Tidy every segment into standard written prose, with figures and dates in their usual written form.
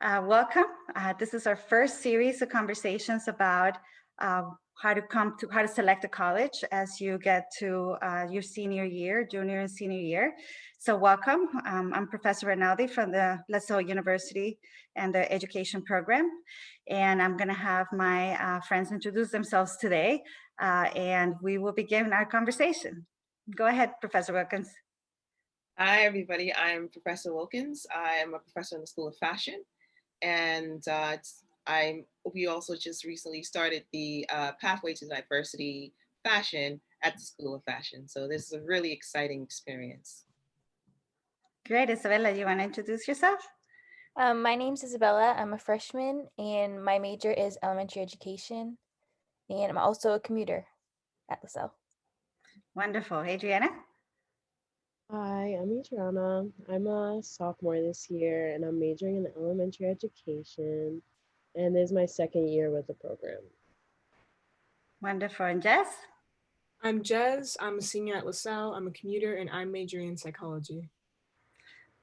Welcome. This is our first series of conversations about how to select a college as you get to your senior year, junior and senior year. So welcome. I'm Professor Rinaldi from the LaSalle University and the Education Program. And I'm gonna have my friends introduce themselves today and we will begin our conversation. Go ahead, Professor Wilkins. Hi, everybody. I'm Professor Wilkins. I am a professor in the School of Fashion, and we also just recently started the Pathway to Diversity Fashion at the School of Fashion. So this is a really exciting experience. Great, Isabella, you want to introduce yourself? My name's Isabella. I'm a freshman, and my major is elementary education, and I'm also a commuter at LaSalle. Wonderful. Adriana? Hi, I'm Adriana. I'm a sophomore this year, and I'm majoring in elementary education, and this is my second year with the program. Wonderful. And Jess? I'm Jez. I'm a senior at LaSalle. I'm a commuter, and I'm majoring in psychology.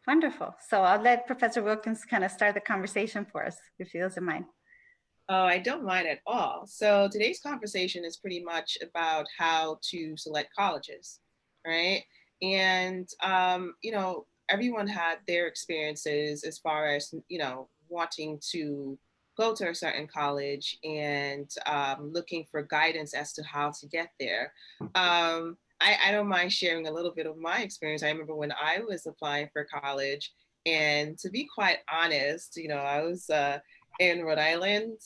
Wonderful. So I'll let Professor Wilkins kind of start the conversation for us, if he doesn't mind. Oh, I don't mind at all. So today's conversation is pretty much about how to select colleges, right? And, everyone had their experiences as far as, wanting to go to a certain college and looking for guidance as to how to get there. I don't mind sharing a little bit of my experience. I remember when I was applying for college, and to be quite honest, I was in Rhode Island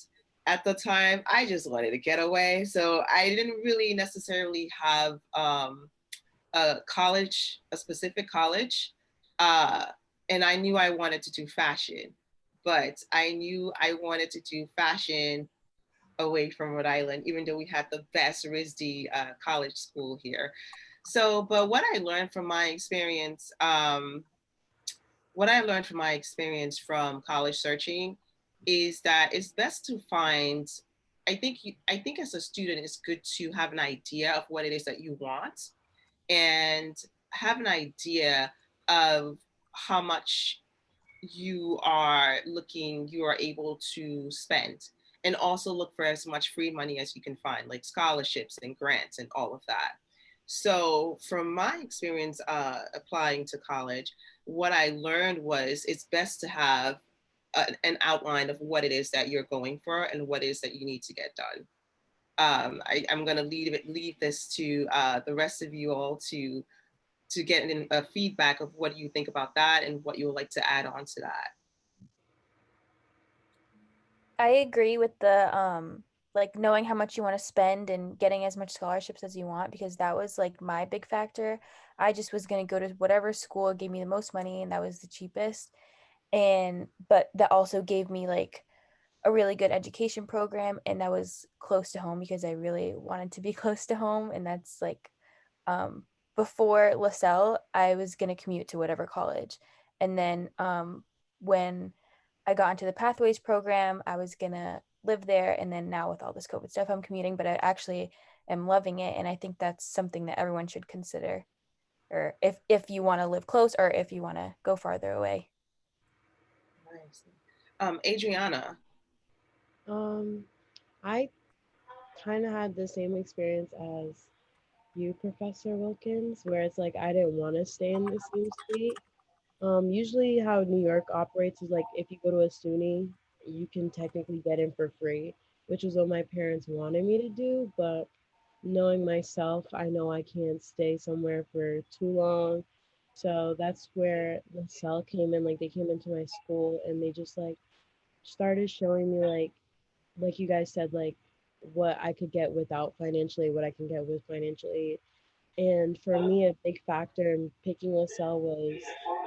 at the time. I just wanted to get away. So I didn't really necessarily have a specific college. And I knew I wanted to do fashion, but I knew I wanted to do fashion away from Rhode Island, even though we had the best RISD college school here. So, but what I learned from my experience, from college searching is that it's best to find, I think as a student, it's good to have an idea of what it is that you want and have an idea of how much you are able to spend, and also look for as much free money as you can find, like scholarships and grants and all of that. So from my experience applying to college, what I learned was it's best to have an outline of what it is that you're going for and what it is that you need to get done. I'm going to leave this to the rest of you all to get a feedback of what you think about that and what you would like to add on to that. I agree with the like knowing how much you want to spend and getting as much scholarships as you want, because that was like my big factor. I just was going to go to whatever school gave me the most money and that was the cheapest. But that also gave me like a really good education program, and that was close to home because I really wanted to be close to home. And that's like before LaSalle, I was going to commute to whatever college. And then when I got into the Pathways program, I was going to live there. And then now with all this COVID stuff, I'm commuting, but I actually am loving it. And I think that's something that everyone should consider, or if you want to live close or if you want to go farther away. Nice. Adriana. I kind of had the same experience as you, Professor Wilkins, where it's like I didn't want to stay in the same state. Usually how New York operates is like if you go to a SUNY, you can technically get in for free, which is what my parents wanted me to do. But knowing myself, I know I can't stay somewhere for too long. So that's where the cell came in. Like they came into my school and they just like started showing me like you guys said, like what I could get without financial aid, what I can get with financial aid. And for me, a big factor in picking LaSalle was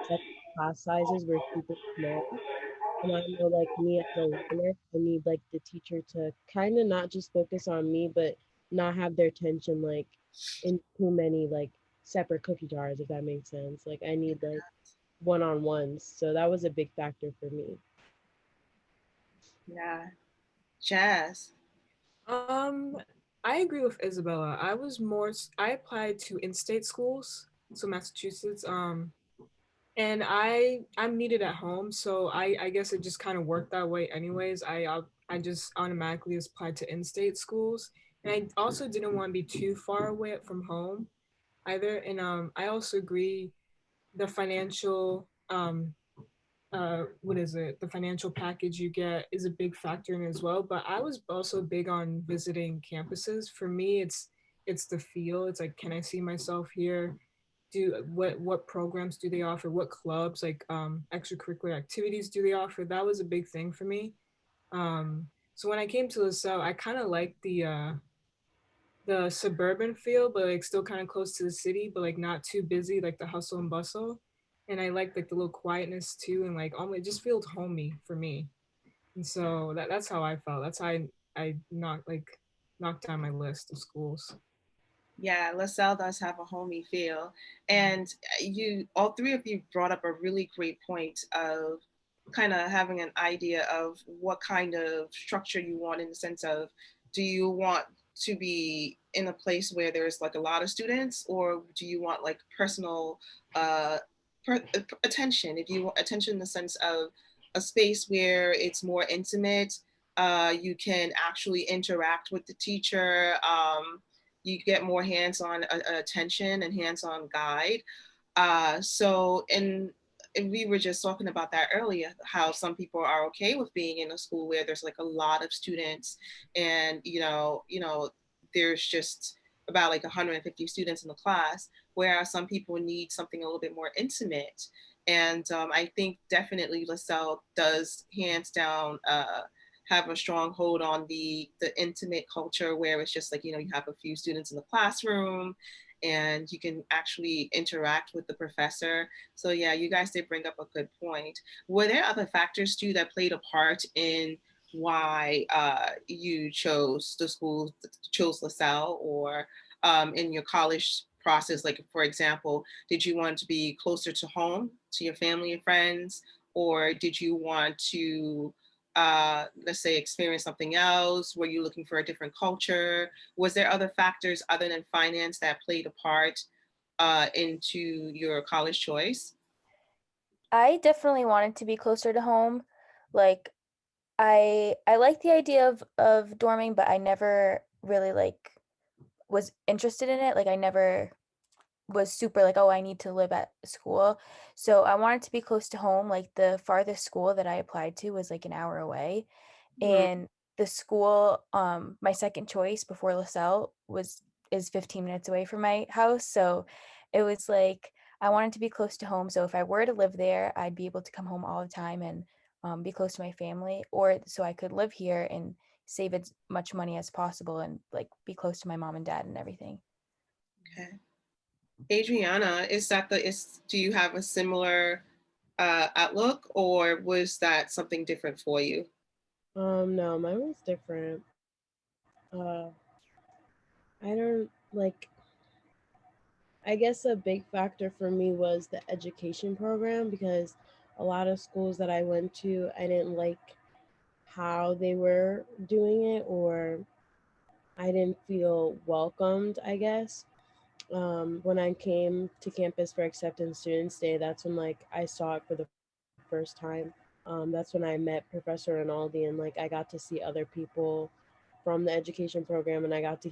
that the class sizes were super small. And I know, like me as a learner, I need like the teacher to kind of not just focus on me, but not have their attention like in too many like separate cookie jars, if that makes sense. Like I need like one-on-ones. So that was a big factor for me. Yeah. Jazz. I agree with Isabella. I applied to in-state schools, so Massachusetts. And I'm needed at home, so I guess it just kind of worked that way anyways. I just automatically applied to in-state schools, and I also didn't want to be too far away from home either. And I also agree the financial what is it, the financial package you get is a big factor in it as well. But I was also big on visiting campuses. For me, it's the feel. It's like, can I see myself here? Do what programs do they offer? What clubs, like extracurricular activities do they offer? That was a big thing for me. So when I came to LaSalle, I kind of liked the suburban feel, but like still kind of close to the city, but like not too busy, like the hustle and bustle. And I like the little quietness too, and like it just feels homey for me. And so that's how I felt. That's how I knocked down my list of schools. Yeah, LaSalle does have a homey feel. And all three of you brought up a really great point of kind of having an idea of what kind of structure you want, in the sense of, do you want to be in a place where there's like a lot of students, or do you want like personal uh, attention? If you want attention in the sense of a space where it's more intimate, you can actually interact with the teacher. You get more hands-on attention and hands-on guide. And we were just talking about that earlier, how some people are okay with being in a school where there's like a lot of students, and there's just about like 150 students in the class, whereas some people need something a little bit more intimate. And I think definitely LaSalle does hands down have a strong hold on the intimate culture, where it's just like, you have a few students in the classroom and you can actually interact with the professor. So yeah, you guys did bring up a good point. Were there other factors too that played a part in why you chose LaSalle, or in your college process? Like, for example, did you want to be closer to home, to your family and friends, or did you want to let's say experience something else? Were you looking for a different culture? Was there other factors other than finance that played a part into your college choice? I definitely wanted to be closer to home. Like I like the idea of dorming, but I never really like was interested in it. Like I never was super like, oh, I need to live at school. So I wanted to be close to home. Like the farthest school that I applied to was like an hour away. Mhm. And the school, my second choice before LaSalle is 15 minutes away from my house. So it was like I wanted to be close to home. So if I were to live there, I'd be able to come home all the time and be close to my family, or so I could live here and save as much money as possible and like be close to my mom and dad and everything. Okay. Adriana, do you have a similar outlook, or was that something different for you? No, mine was different. Uh, I don't like. I guess a big factor for me was the education program, because a lot of schools that I went to, I didn't like how they were doing it, or I didn't feel welcomed, I guess. When I came to campus for acceptance students day, that's when like I saw it for the first time. That's when I met Professor Rinaldi, and like I got to see other people from the education program, and I got to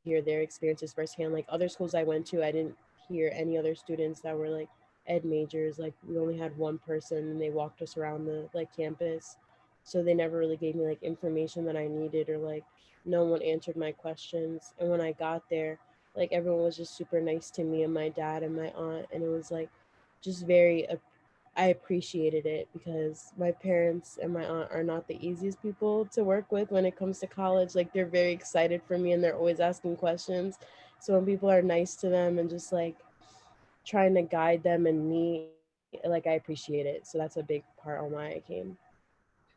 hear their experiences firsthand. Like other schools I went to, I didn't hear any other students that were like ed majors. Like we only had one person, and they walked us around the like campus, so they never really gave me like information that I needed, or like no one answered my questions. And when I got there, like everyone was just super nice to me and my dad and my aunt, and it was like just I appreciated it, because my parents and my aunt are not the easiest people to work with when it comes to college. Like they're very excited for me, and they're always asking questions. So when people are nice to them and just like trying to guide them and me, like I appreciate it. So that's a big part on why I came.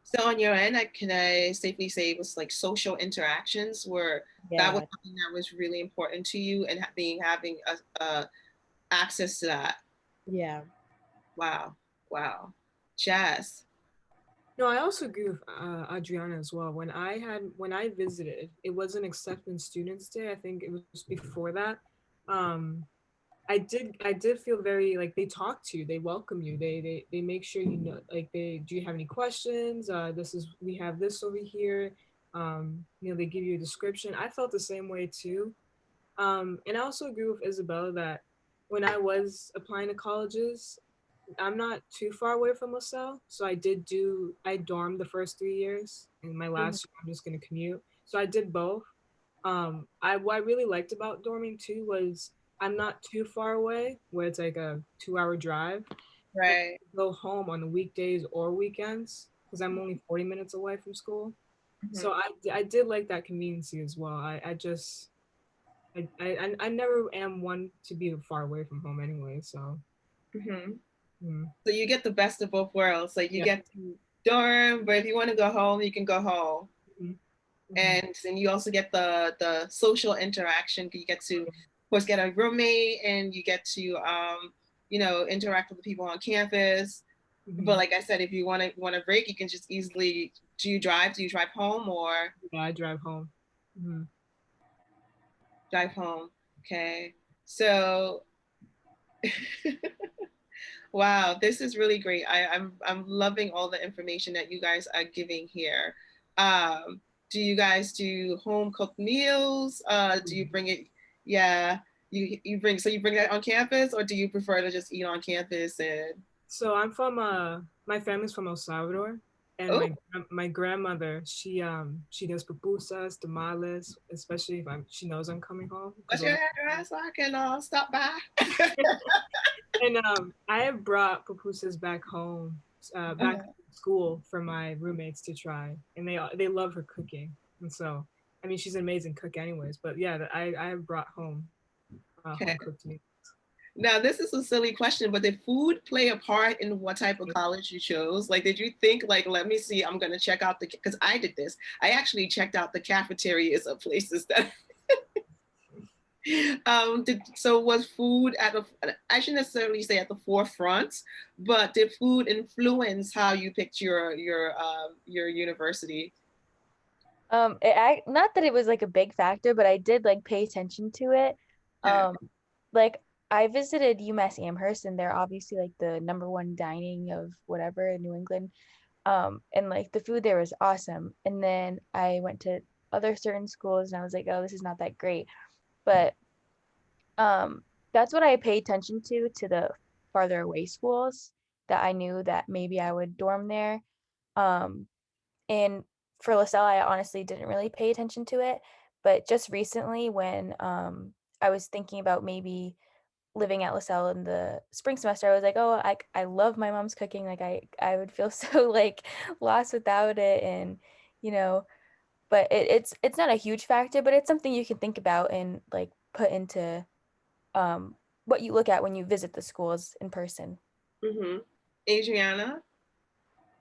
So on your end, can I safely say it was like social interactions, where that was Yeah, something that was really important to you, and having access to that? yeah. Wow, wow. Jazz. No, I also agree with Adriana as well. When I visited, it wasn't acceptance students day. I think it was before that. Um, I did feel very like they talk to you, they welcome you, they make sure you know, like, they, do you have any questions? This is, we have this over here. You know, they give you a description. I felt the same way too. And I also agree with Isabella that when I was applying to colleges, I'm not too far away from LaSalle, so I dormed the first 3 years, and my Mhm. last year I'm just gonna commute. So I did both. What I really liked about dorming too was I'm not too far away, where it's like a 2 hour drive. And I Right. could go home on the weekdays or weekends because I'm only 40 minutes away from school. So Mhm. I did like that conveniency as well. I just I never am one to be far away from home anyway. So Mhm. mm, So you get the best of both worlds. Like you yeah. get to dorm, but if you want to go home, you can go home. Mhm, mhm. And then you also get the social interaction. You get to, of course, get a roommate, and you get to interact with the people on campus. But Mhm. like I said, if you want a break, you can just easily. Do you drive? Do you drive home or Yeah, I drive home. Mhm. drive home? Okay. So wow, this is really great. I'm loving all the information that you guys are giving here. Um, do you guys do home cooked meals? Do you bring it? Yeah, you bring, so you bring that on campus, or do you prefer to just eat on campus and? So I'm from my family's from El Salvador, and Oh, my grandmother, she does pupusas, tamales, especially if she knows I'm coming home what's because your address so I can stop by? and I have brought pupusas back home, back Uh-huh. to school for my roommates to try, and they love her cooking, and so I mean she's an amazing cook anyways. But yeah, I have brought home Okay. home cooked meat. Now, this is a silly question, but did food play a part in what type of college you chose? Like, did you think, like, let me see, I'm going to check out because I did this. I actually checked out the cafeterias of places that, so was food I shouldn't necessarily say at the forefront, but did food influence how you picked your university? Not that it was like a big factor, but I did like pay attention to it. Okay. Like I visited UMass Amherst, and they're obviously like the number one dining of whatever in New England. And like the food there was awesome. And then I went to other certain schools, and I was like, oh, this is not that great. But um, that's what I pay attention to the farther away schools that I knew that maybe I would dorm there. Um, and for LaSalle, I honestly didn't really pay attention to it. But just recently, when I was thinking about maybe living at LaSalle in the spring semester, I was like, oh, I love my mom's cooking. Like I would feel so like lost without it, and you know, but it's not a huge factor, but it's something you can think about and like put into um what you look at when you visit the schools in person. Mm-hmm. Adriana?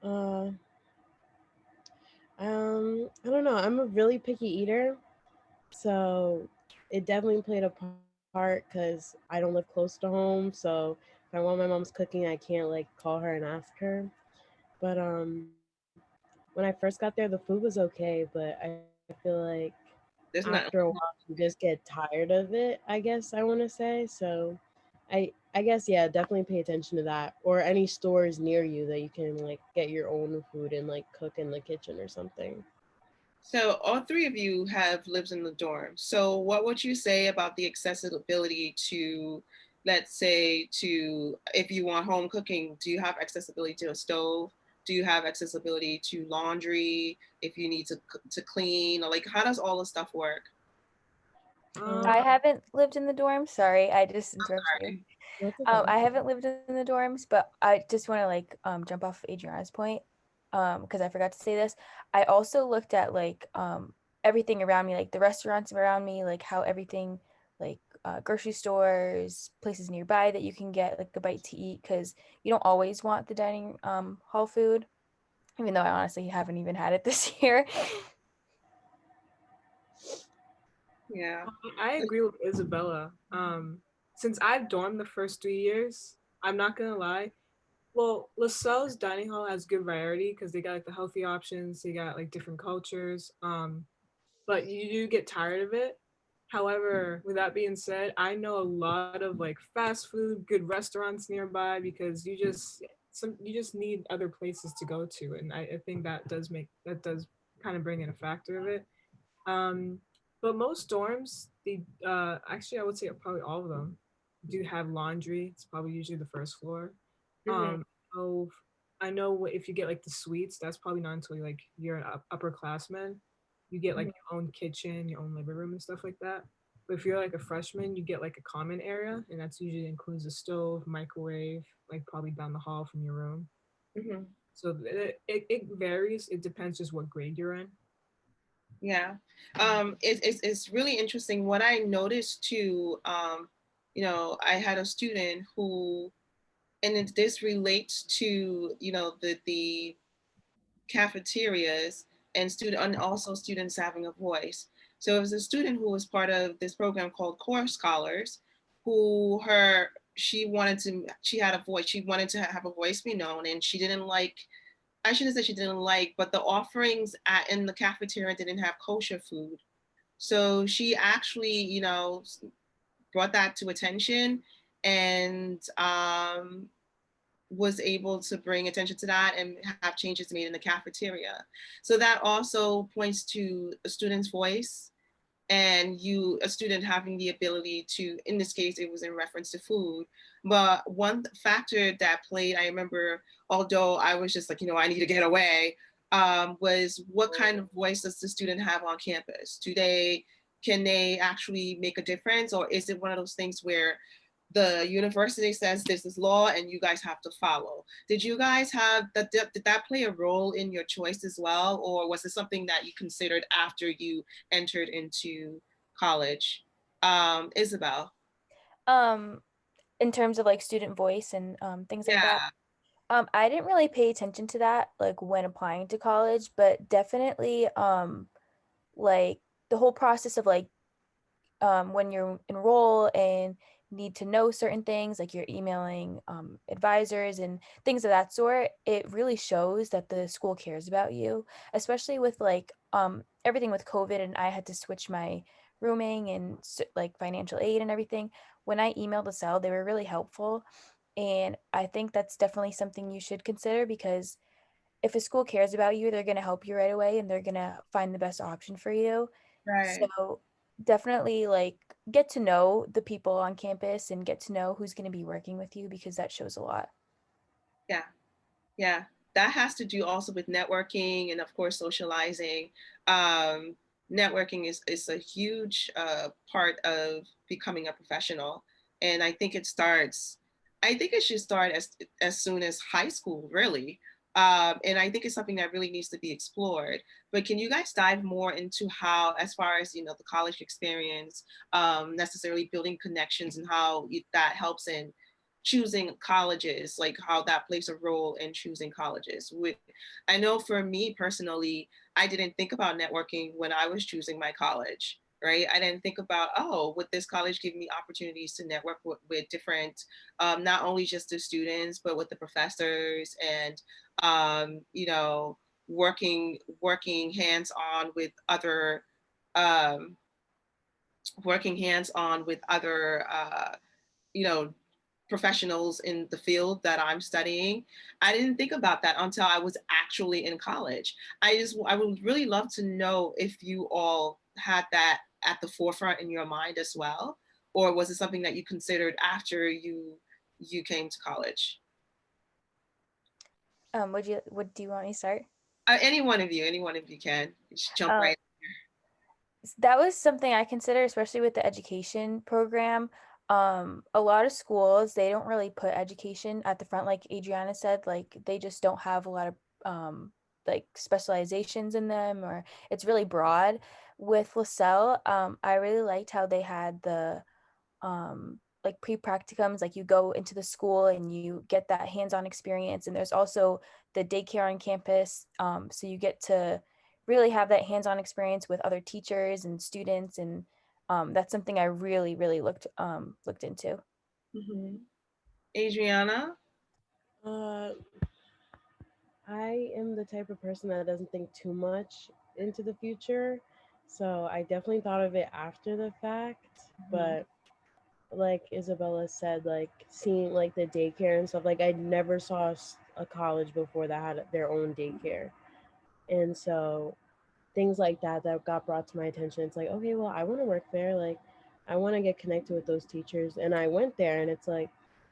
Uh, I don't know. I'm a really picky eater, so it definitely played a part because I don't live close to home. So if I want my mom's cooking, I can't like call her and ask her. But when I first got there, the food was okay, but I feel like There's after a not. while you just get tired of it, I guess I want to say. So I guess yeah, definitely pay attention to that or any stores near you that you can like get your own food and like cook in the kitchen or something. So all three of you have lived in the dorm. So what would you say about the accessibility to, let's say, to if you want home cooking, do you have accessibility to a stove? Do you have accessibility to laundry if you need to clean? Or like, how does all this stuff work? Um, I Um, haven't lived in the dorm. Sorry, I just interrupted you. Sorry. that's okay. I haven't lived in the dorms, but I just want to like jump off Adriana's point because I forgot to say this. I also looked at like everything around me, like the restaurants around me, like how everything like grocery stores, places nearby that you can get like a bite to eat because you don't always want the dining hall food, even though I honestly haven't even had it this year. Yeah. I agree with Isabella. Since I've dormed the first 3 years, I'm not gonna lie. Well, LaSalle's dining hall has good variety because they got like the healthy options, they got like different cultures. But you do get tired of it. However, with that being said, I know a lot of like fast food, good restaurants nearby because you just need other places to go to, and I think that does kind of bring in a factor of it. Um, but most dorms, they actually I would say probably all of them do have laundry. It's probably usually the first floor. Mm-hmm. So I know if you get like the suites, that's probably not until you're an upperclassman. You get like your own kitchen, your own living room, and stuff like that. But if you're like a freshman, you get like a common area, and that's usually includes a stove, microwave, like probably down the hall from your room. Mm-hmm. So it varies. It depends just what grade you're in. Yeah. It's really interesting. What I noticed too, I had a student who, and this relates to, the cafeterias and also students having a voice. So it was a student who was part of this program called Core Scholars, who she had a voice. She wanted to have a voice be known, and she didn't like, I shouldn't say she didn't like, but the offerings in the cafeteria didn't have kosher food. So she actually, brought that to attention and was able to bring attention to that and have changes made in the cafeteria. So that also points to a student's voice and a student having the ability to, in this case, it was in reference to food. But one factor that played, I remember, although I was just like, I need to get away, was what kind of voice does the student have on campus? Can they actually make a difference? Or is it one of those things where the university says this is law and you guys have to follow? Did you guys have that? Did that play a role in your choice as well? Or was it something that you considered after you entered into college? Isabel. Um, in terms of like student voice and things like that. Yeah. I didn't really pay attention to that like when applying to college, but definitely like the whole process of like when you enroll and need to know certain things, like you're emailing advisors and things of that sort, it really shows that the school cares about you, especially with like everything with COVID, and I had to switch my rooming and like financial aid and everything. When I emailed the cell, they were really helpful. And I think that's definitely something you should consider, because if a school cares about you, they're going to help you right away and they're going to find the best option for you. Right. So definitely like get to know the people on campus and get to know who's going to be working with you, because that shows a lot. Yeah. Yeah. That has to do also with networking and of course socializing. Um, Networking is a huge part of becoming a professional. And I think it should start as soon as high school, really. And I think it's something that really needs to be explored. But can you guys dive more into how, as far as the college experience, necessarily building connections and how that helps in choosing colleges, like how that plays a role in choosing colleges? I know for me personally, I didn't think about networking when I was choosing my college, right? I didn't think about, oh, would this college give me opportunities to network with different, not only just the students, but with the professors and, working hands on with other, um, working hands on with other, you know, professionals in the field that I'm studying. I didn't think about that until I was actually in college. I would really love to know if you all had that at the forefront in your mind as well, or was it something that you considered after you came to college? Would do you want me to start? Any one of you can just jump Um, right. that was something I consider, especially with the education program. A lot of schools, they don't really put education at the front, like Adriana said, like they just don't have a lot of like specializations in them, or it's really broad. With LaSalle, I really liked how they had the like pre-practicums, like you go into the school and you get that hands-on experience, and there's also the daycare on campus, so you get to really have that hands-on experience with other teachers and students, and that's something I really looked into. Mm-hmm. Adriana? Uh, I am the type of person that doesn't think too much into the future. So I definitely thought of it after the fact, but like Isabella said, like seeing like the daycare and stuff, like I never saw a college before that had their own daycare. And so things like that got brought to my attention. It's like, okay, well, I want to work there. Like, I want to get connected with those teachers. And I went there, and it's like,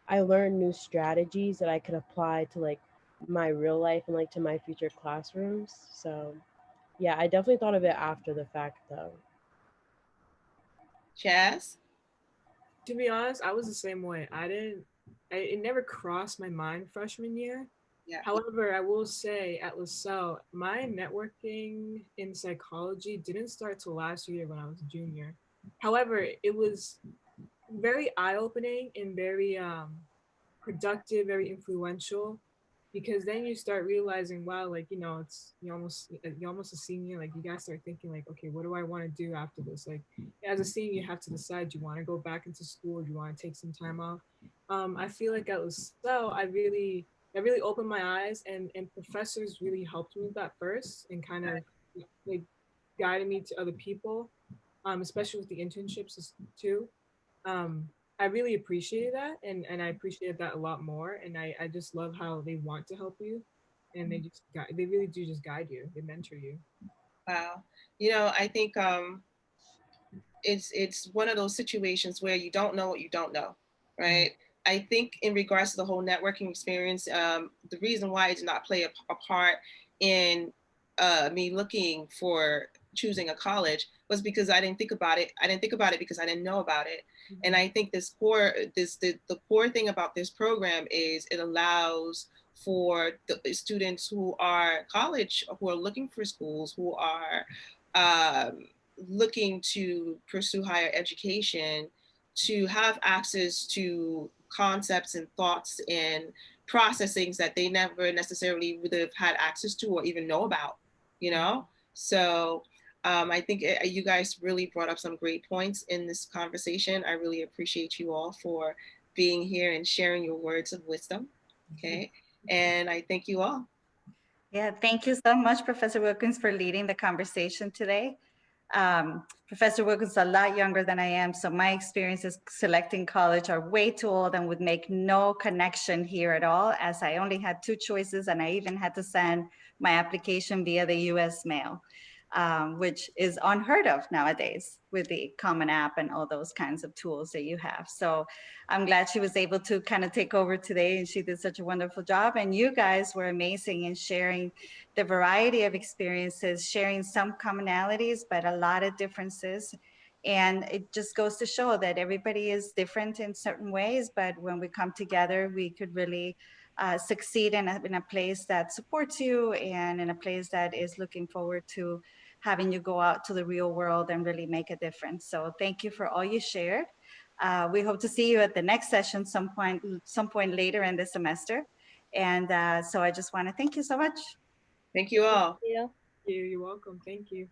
I learned new strategies that I could apply to like my real life and like to my future classrooms. So, yeah, I definitely thought of it after the fact, though. Chaz? To be honest, I was the same way. It never crossed my mind freshman year. Yeah. However, I will say at LaSalle, my networking in psychology didn't start till last year when I was a junior. However, it was very eye-opening and very productive, very influential, because then you start realizing, wow, like, you know, it's you're almost a senior. Like, you guys start thinking like, okay, what do I want to do after this? Like, as a senior, you have to decide, do you want to go back into school, do you want to take some time off? I feel like at LaSalle, I really opened my eyes, and professors really helped me with that first, and kind of like guided me to other people, especially with the internships too. I really appreciated that, and I appreciated that a lot more. And I just love how they want to help you, and they really do just guide you, they mentor you. Wow. I think it's one of those situations where you don't know what you don't know, right? I think in regards to the whole networking experience, the reason why it did not play a part in me looking for choosing a college was because I didn't think about it. I didn't think about it because I didn't know about it. And I think the core thing about this program is it allows for the students who are college, who are looking for schools, who are looking to pursue higher education, to have access to concepts and thoughts and processings that they never necessarily would have had access to or even know about, you know? So I think you guys really brought up some great points in this conversation. I really appreciate you all for being here and sharing your words of wisdom. Okay. And I thank you all. Yeah, thank you so much, Professor Wilkins, for leading the conversation today. Professor Wilkins is a lot younger than I am, so my experiences selecting college are way too old and would make no connection here at all, as I only had two choices and I even had to send my application via the US mail, which is unheard of nowadays with the Common App and all those kinds of tools that you have. So I'm glad she was able to kind of take over today, and she did such a wonderful job. And you guys were amazing in sharing the variety of experiences, sharing some commonalities, but a lot of differences. And it just goes to show that everybody is different in certain ways, but when we come together, we could really succeed in a place that supports you and in a place that is looking forward to having you go out to the real world and really make a difference. So thank you for all you shared. We hope to see you at the next session some point later in the semester. And so I just want to thank you so much. Thank you all. Yeah. You're welcome. Thank you.